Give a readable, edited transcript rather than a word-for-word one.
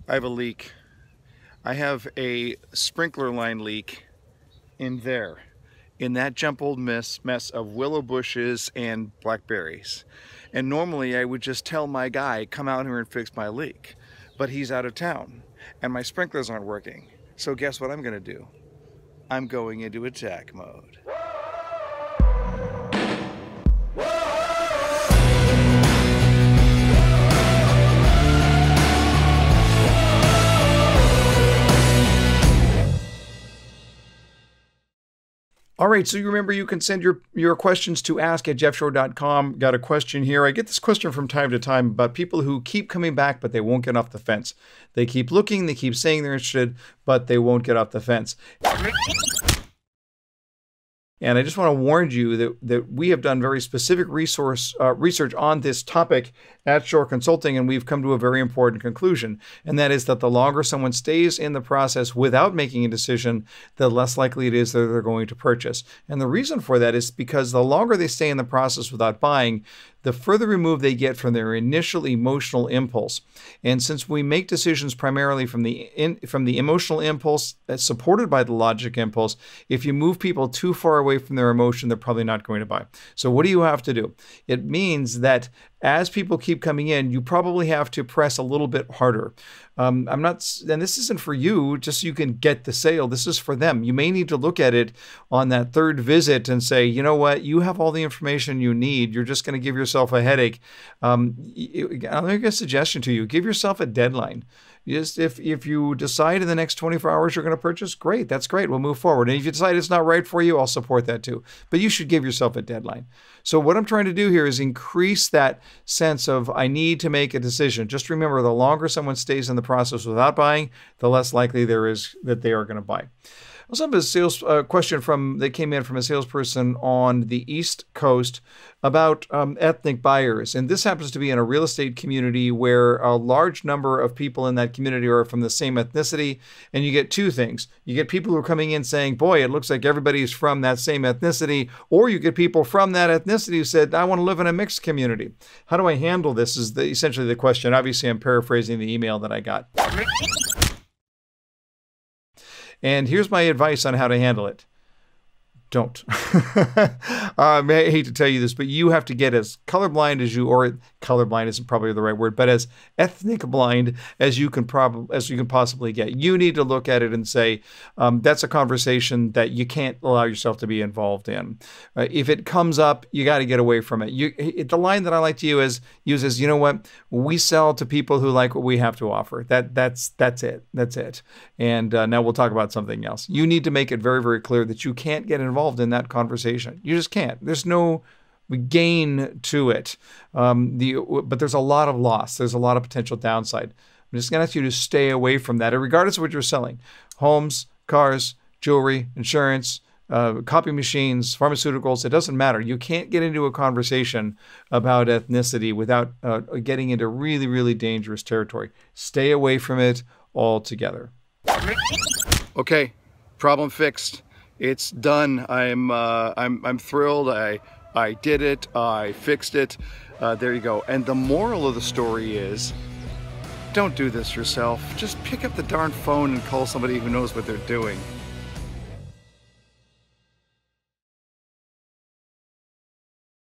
I have a leak. I have a sprinkler line leak in there, in that jumbled mess of willow bushes and blackberries. And normally I would just tell my guy, come out here and fix my leak. But he's out of town and my sprinklers aren't working. So guess what I'm gonna do? I'm going into attack mode. All right, so you remember you can send your questions to ask@jeffshore.com. Got a question here. I get this question from time to time about people who keep coming back, but they won't get off the fence. They keep looking, they keep saying they're interested, but they won't get off the fence. And I just want to warn you that we have done very specific research on this topic at Shore Consulting, and we've come to a very important conclusion. And that is that the longer someone stays in the process without making a decision, the less likely it is that they're going to purchase. And the reason for that is because the longer they stay in the process without buying, the further removed they get from their initial emotional impulse. And since we make decisions primarily from the emotional impulse that's supported by the logic impulse, if you move people too far away from their emotion, they're probably not going to buy. So what do you have to do? It means that as people keep coming in, you probably have to press a little bit harder. And this isn't for you, just so you can get the sale. This is for them. You may need to look at it on that third visit and say, you know what, you have all the information you need. You're just going to give yourself a headache. I'll make a suggestion to you. Give yourself a deadline. Just if you decide in the next 24 hours you're going to purchase, great, that's great. We'll move forward. And if you decide it's not right for you, I'll support that too. But you should give yourself a deadline. So what I'm trying to do here is increase that sense of I need to make a decision. Just remember, the longer someone stays in the process without buying, the less likely there is that they are going to buy. I also have a sales question that came in from a salesperson on the East Coast about ethnic buyers. And this happens to be in a real estate community where a large number of people in that community are from the same ethnicity. And you get two things. You get people who are coming in saying, boy, it looks like everybody's from that same ethnicity. Or you get people from that ethnicity who said, I want to live in a mixed community. How do I handle this is essentially the question. Obviously, I'm paraphrasing the email that I got. And here's my advice on how to handle it. Don't. I hate to tell you this, but you have to get as colorblind as or colorblind isn't probably the right word, but as ethnic blind as you can possibly get. You need to look at it and say, that's a conversation that you can't allow yourself to be involved in. If it comes up, you got to get away from it. The line that I like to use is, you know what? We sell to people who like what we have to offer. That's it. That's it. And now we'll talk about something else. You need to make it very, very clear that you can't get involved in that conversation. You just can't. There's no gain to it. But there's a lot of loss. There's a lot of potential downside. I'm just going to ask you to stay away from that, regardless of what you're selling. Homes, cars, jewelry, insurance, copy machines, pharmaceuticals, it doesn't matter. You can't get into a conversation about ethnicity without getting into really, really dangerous territory. Stay away from it altogether. Okay, problem fixed. It's done. I'm thrilled. I did it. I fixed it. There you go. And the moral of the story is, don't do this yourself. Just pick up the darn phone and call somebody who knows what they're doing.